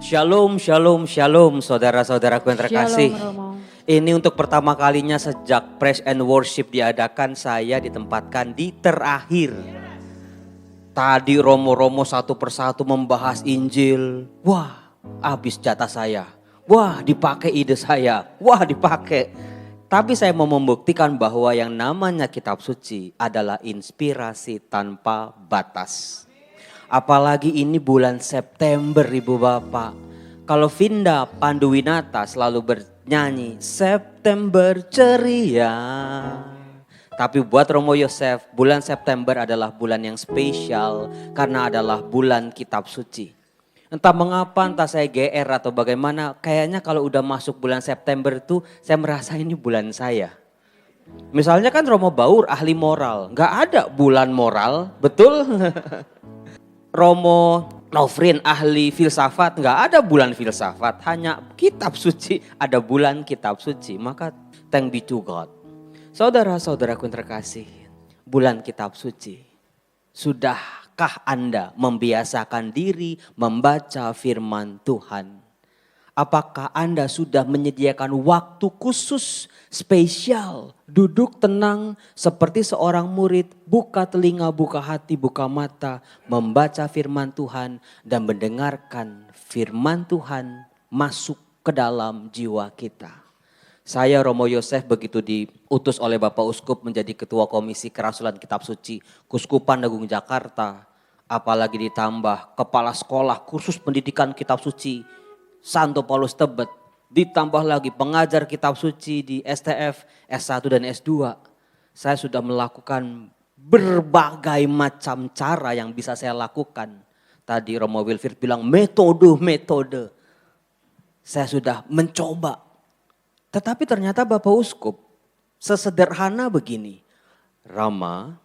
Shalom, shalom, shalom saudara-saudaraku yang terkasih. Shalom Romo. Ini untuk pertama kalinya sejak Praise and Worship diadakan, saya ditempatkan di terakhir. Tadi Romo-Romo satu persatu membahas Injil. Wah, habis jatah saya. Wah, dipakai ide saya. Wah, dipakai. Tapi saya mau membuktikan bahwa yang namanya kitab suci adalah inspirasi tanpa batas. Apalagi ini bulan September Ibu Bapak. Kalau Vinda Panduwinata selalu bernyanyi September ceria. Tapi buat Romo Yosef, bulan September adalah bulan yang spesial karena adalah bulan kitab suci. Entah mengapa, entah saya GR atau bagaimana, kayaknya kalau udah masuk bulan September itu saya merasa ini bulan saya. Misalnya kan Romo Baur ahli moral, gak ada bulan moral, betul? Romo Novrin ahli filsafat, gak ada bulan filsafat, hanya kitab suci, ada bulan kitab suci. Maka thank be to God. Saudara-saudaraku yang terkasih, bulan kitab suci, sudahkah Anda membiasakan diri membaca firman Tuhan? Apakah Anda sudah menyediakan waktu khusus spesial, duduk tenang seperti seorang murid, buka telinga, buka hati, buka mata, membaca firman Tuhan dan mendengarkan firman Tuhan masuk ke dalam jiwa kita? Saya Romo Yosef begitu diutus oleh Bapak Uskup menjadi Ketua Komisi Kerasulan Kitab Suci Kuskupan Agung Jakarta. Apalagi ditambah Kepala Sekolah Kursus Pendidikan Kitab Suci Santo Paulus Tebet. Ditambah lagi pengajar Kitab Suci di STF S1 dan S2. Saya sudah melakukan berbagai macam cara yang bisa saya lakukan. Tadi Romo Wilfir bilang metode. Saya sudah mencoba. Tetapi ternyata Bapak Uskup sesederhana begini. Rama,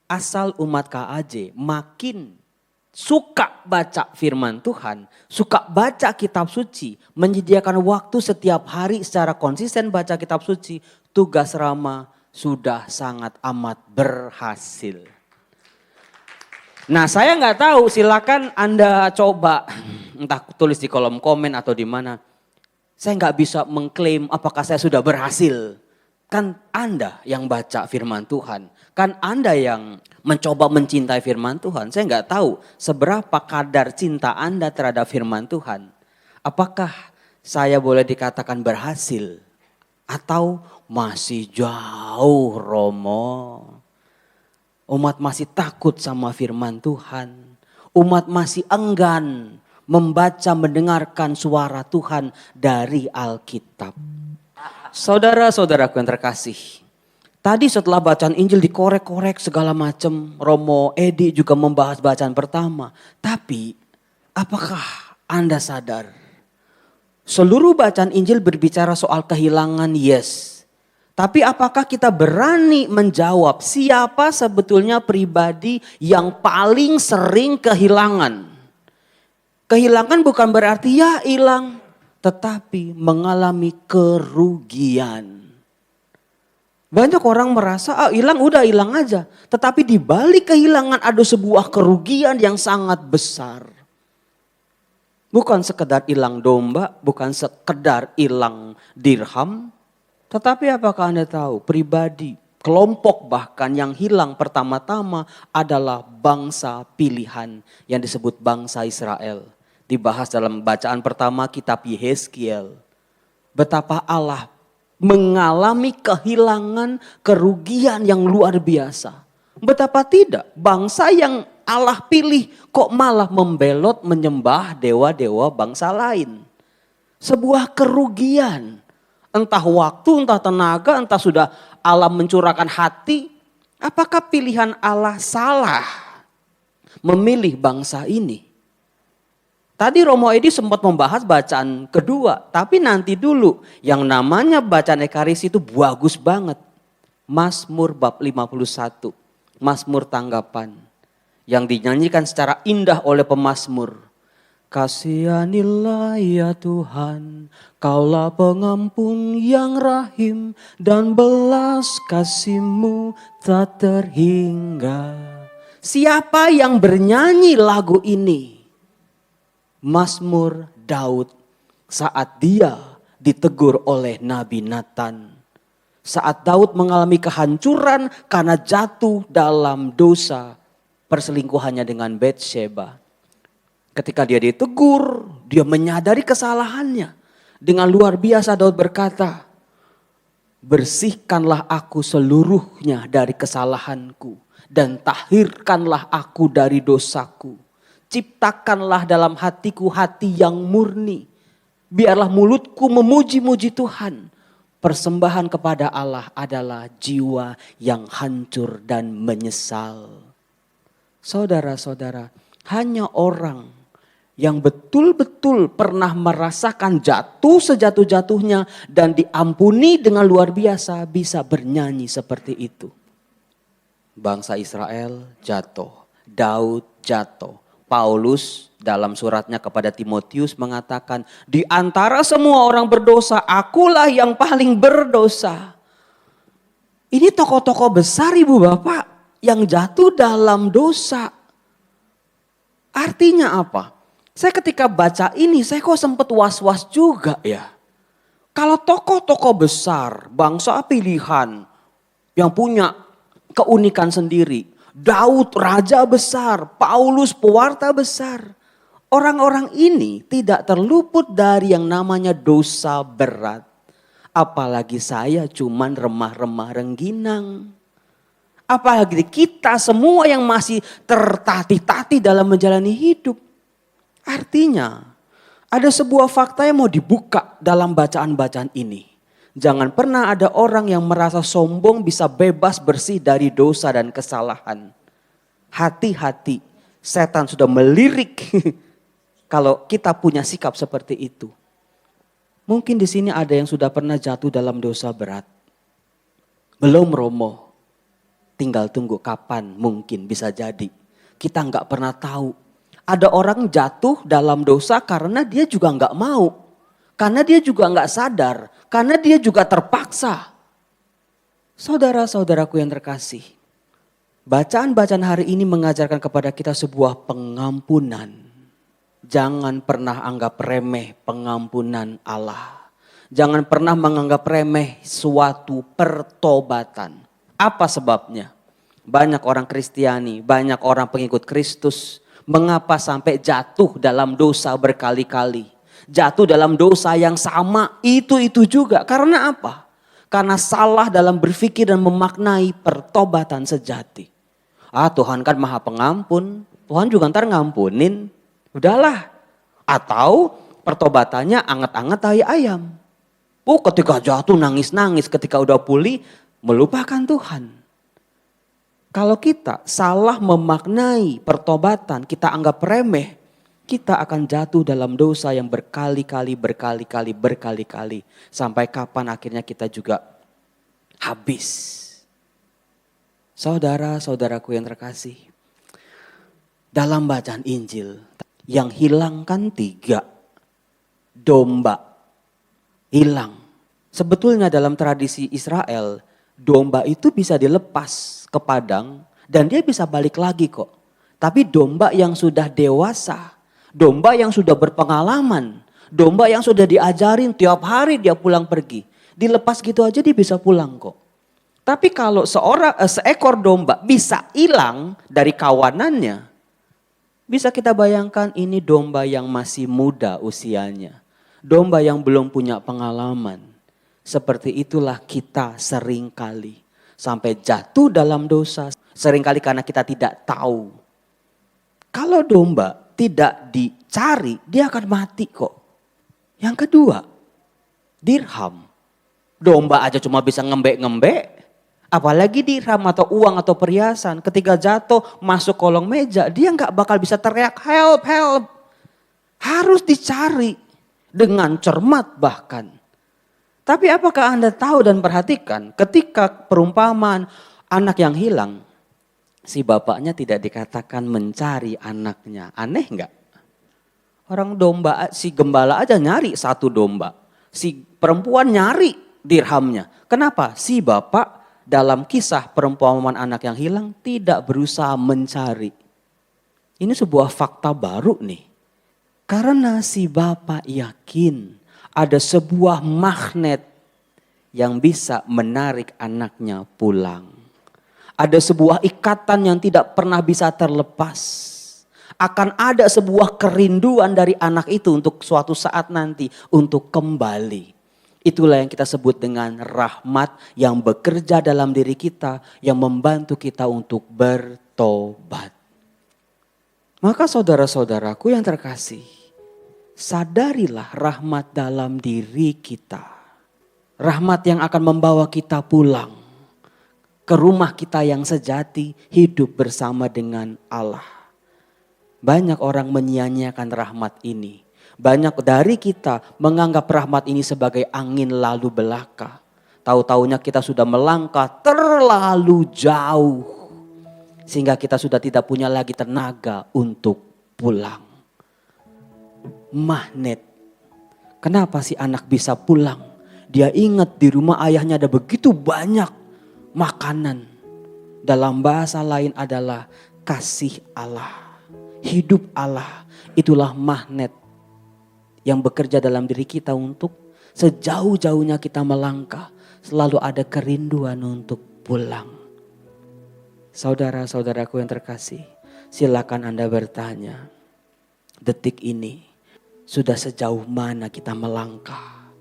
asal umat KAJ makin suka baca firman Tuhan, suka baca kitab suci, menyediakan waktu setiap hari secara konsisten baca kitab suci, tugas Rama sudah sangat amat berhasil. Nah, saya nggak tahu, silakan Anda coba, entah tulis di kolom komen atau di mana. Saya nggak bisa mengklaim apakah saya sudah berhasil. Kan Anda yang baca firman Tuhan. Kan Anda yang mencoba mencintai firman Tuhan. Saya nggak tahu seberapa kadar cinta Anda terhadap firman Tuhan. Apakah saya boleh dikatakan berhasil? Atau masih jauh Romo? Umat masih takut sama firman Tuhan. Umat masih enggan membaca, mendengarkan suara Tuhan dari Alkitab. Saudara-saudaraku yang terkasih, tadi setelah bacaan Injil dikorek-korek segala macam, Romo Edi juga membahas bacaan pertama. Tapi apakah Anda sadar? Seluruh bacaan Injil berbicara soal kehilangan, yes. Tapi apakah kita berani menjawab siapa sebetulnya pribadi yang paling sering kehilangan? Kehilangan bukan berarti ya hilang, tetapi mengalami kerugian. Banyak orang merasa hilang udah hilang aja. Tetapi di balik kehilangan ada sebuah kerugian yang sangat besar. Bukan sekedar hilang domba, bukan sekedar hilang dirham. Tetapi apakah Anda tahu pribadi, kelompok bahkan yang hilang pertama-tama adalah bangsa pilihan yang disebut bangsa Israel. Dibahas dalam bacaan pertama kitab Yehezkiel. Betapa Allah mengalami kehilangan, kerugian yang luar biasa. Betapa tidak bangsa yang Allah pilih kok malah membelot menyembah dewa-dewa bangsa lain. Sebuah kerugian. Entah waktu, entah tenaga, entah sudah Allah mencurahkan hati. Apakah pilihan Allah salah memilih bangsa ini? Tadi Romo Edi sempat membahas bacaan kedua, tapi nanti dulu yang namanya bacaan Ekaristi itu bagus banget. Mazmur bab 51, Mazmur tanggapan yang dinyanyikan secara indah oleh pemazmur. Kasihanilah ya Tuhan, Kaulah pengampun yang rahim dan belas kasih-Mu tak terhingga. Siapa yang bernyanyi lagu ini? Mazmur Daud saat dia ditegur oleh Nabi Nathan. Saat Daud mengalami kehancuran karena jatuh dalam dosa perselingkuhannya dengan Batsheba. Ketika dia ditegur, dia menyadari kesalahannya. Dengan luar biasa Daud berkata, bersihkanlah aku seluruhnya dari kesalahanku dan tahirkanlah aku dari dosaku. Ciptakanlah dalam hatiku hati yang murni. Biarlah mulutku memuji-muji Tuhan. Persembahan kepada Allah adalah jiwa yang hancur dan menyesal. Saudara-saudara, hanya orang yang betul-betul pernah merasakan jatuh sejatuh-jatuhnya dan diampuni dengan luar biasa bisa bernyanyi seperti itu. Bangsa Israel jatuh, Daud jatuh. Paulus dalam suratnya kepada Timotius mengatakan, di antara semua orang berdosa, akulah yang paling berdosa. Ini tokoh-tokoh besar ibu bapak yang jatuh dalam dosa. Artinya apa? Saya ketika baca ini, saya kok sempat was-was juga ya. Kalau tokoh-tokoh besar, bangsa pilihan yang punya keunikan sendiri. Daud raja besar, Paulus pewarta besar. Orang-orang ini tidak terluput dari yang namanya dosa berat. Apalagi saya cuman remah-remah rengginang. Apalagi kita semua yang masih tertatih-tatih dalam menjalani hidup. Artinya ada sebuah fakta yang mau dibuka dalam bacaan-bacaan ini. Jangan pernah ada orang yang merasa sombong bisa bebas bersih dari dosa dan kesalahan. Hati-hati, setan sudah melirik kalau kita punya sikap seperti itu. Mungkin di sini ada yang sudah pernah jatuh dalam dosa berat. Belum romo, tinggal tunggu kapan mungkin bisa jadi. Kita nggak pernah tahu. Ada orang jatuh dalam dosa karena dia juga nggak mau. Karena dia juga nggak sadar. Karena dia juga terpaksa. Saudara-saudaraku yang terkasih. Bacaan-bacaan hari ini mengajarkan kepada kita sebuah pengampunan. Jangan pernah anggap remeh pengampunan Allah. Jangan pernah menganggap remeh suatu pertobatan. Apa sebabnya? Banyak orang Kristiani, banyak orang pengikut Kristus. Mengapa sampai jatuh dalam dosa berkali-kali? Jatuh dalam dosa yang sama itu juga. Karena apa? Karena salah dalam berpikir dan memaknai pertobatan sejati. Tuhan kan maha pengampun. Tuhan juga ntar ngampunin. Udahlah. Atau pertobatannya anget-anget tai ayam. Ketika jatuh nangis-nangis. Ketika udah pulih melupakan Tuhan. Kalau kita salah memaknai pertobatan, kita anggap remeh, kita akan jatuh dalam dosa yang berkali-kali. Sampai kapan akhirnya kita juga habis. Saudara-saudaraku yang terkasih. Dalam bacaan Injil, yang hilang kan 3. Domba hilang. Sebetulnya dalam tradisi Israel, domba itu bisa dilepas ke padang dan dia bisa balik lagi kok. Tapi domba yang sudah dewasa, domba yang sudah berpengalaman, domba yang sudah diajarin tiap hari dia pulang pergi. Dilepas gitu aja dia bisa pulang kok. Tapi kalau seekor domba bisa hilang dari kawanannya, bisa kita bayangkan ini domba yang masih muda usianya. Domba yang belum punya pengalaman. Seperti itulah kita seringkali. Sampai jatuh dalam dosa. Seringkali karena kita tidak tahu. Kalau domba tidak dicari, dia akan mati kok. Yang kedua, dirham. Domba aja cuma bisa ngembek-ngembek. Apalagi dirham atau uang atau perhiasan. Ketika jatuh masuk kolong meja, dia gak bakal bisa teriak help, help. Harus dicari dengan cermat bahkan. Tapi apakah Anda tahu dan perhatikan ketika perumpamaan anak yang hilang, si bapaknya tidak dikatakan mencari anaknya. Aneh enggak? Orang domba, si gembala aja nyari 1 domba. Si perempuan nyari dirhamnya. Kenapa? Si bapak dalam kisah perumpamaan anak yang hilang tidak berusaha mencari. Ini sebuah fakta baru nih. Karena si Bapa yakin ada sebuah magnet yang bisa menarik anaknya pulang. Ada sebuah ikatan yang tidak pernah bisa terlepas. Akan ada sebuah kerinduan dari anak itu untuk suatu saat nanti untuk kembali. Itulah yang kita sebut dengan rahmat yang bekerja dalam diri kita, yang membantu kita untuk bertobat. Maka saudara-saudaraku yang terkasih, sadarilah rahmat dalam diri kita. Rahmat yang akan membawa kita pulang ke rumah kita yang sejati, hidup bersama dengan Allah. Banyak orang menyia-nyiakan rahmat ini. Banyak dari kita menganggap rahmat ini sebagai angin lalu belaka. Tahu-taunya kita sudah melangkah terlalu jauh. Sehingga kita sudah tidak punya lagi tenaga untuk pulang. Magnet. Kenapa si anak bisa pulang? Dia ingat di rumah ayahnya ada begitu banyak makanan. Dalam bahasa lain adalah kasih Allah. Hidup Allah. Itulah magnet yang bekerja dalam diri kita untuk sejauh-jauhnya kita melangkah. Selalu ada kerinduan untuk pulang. Saudara-saudaraku yang terkasih, silakan Anda bertanya. Detik ini sudah sejauh mana kita melangkah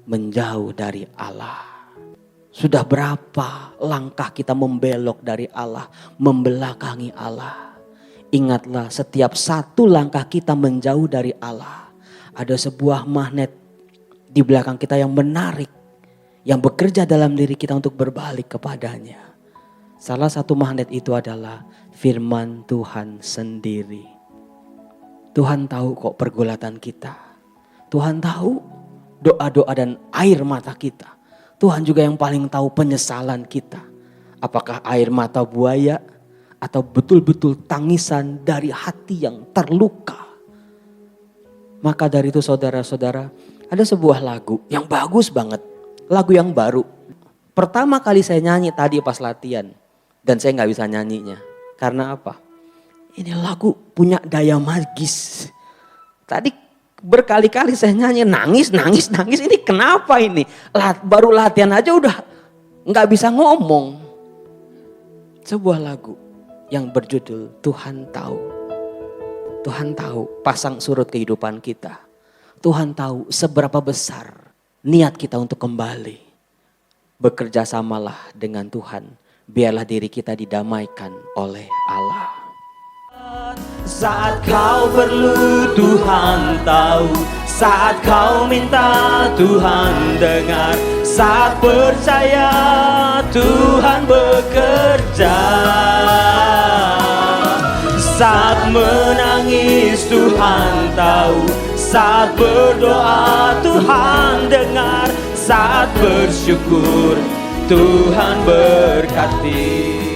menjauh dari Allah? Sudah berapa langkah kita membelok dari Allah, membelakangi Allah? Ingatlah, setiap satu langkah kita menjauh dari Allah, ada sebuah magnet di belakang kita yang menarik, yang bekerja dalam diri kita untuk berbalik kepadanya. Salah satu magnet itu adalah firman Tuhan sendiri. Tuhan tahu kok pergulatan kita. Tuhan tahu doa-doa dan air mata kita. Tuhan juga yang paling tahu penyesalan kita. Apakah air mata buaya atau betul-betul tangisan dari hati yang terluka. Maka dari itu saudara-saudara, ada sebuah lagu yang bagus banget. Lagu yang baru. Pertama kali saya nyanyi tadi pas latihan. Dan saya gak bisa nyanyinya. Karena apa? Ini lagu punya daya magis. Tadi berkali-kali saya nyanyi nangis. Ini kenapa ini? Baru latihan aja udah gak bisa ngomong. Sebuah lagu yang berjudul Tuhan Tahu. Tuhan tahu pasang surut kehidupan kita. Tuhan tahu seberapa besar niat kita untuk kembali. Bekerja samalah dengan Tuhan. Biarlah diri kita didamaikan oleh Allah. Saat kau perlu Tuhan tahu. Saat kau minta Tuhan dengar. Saat percaya Tuhan bekerja. Saat menangis Tuhan tahu. Saat berdoa Tuhan dengar. Saat bersyukur Tuhan berkati.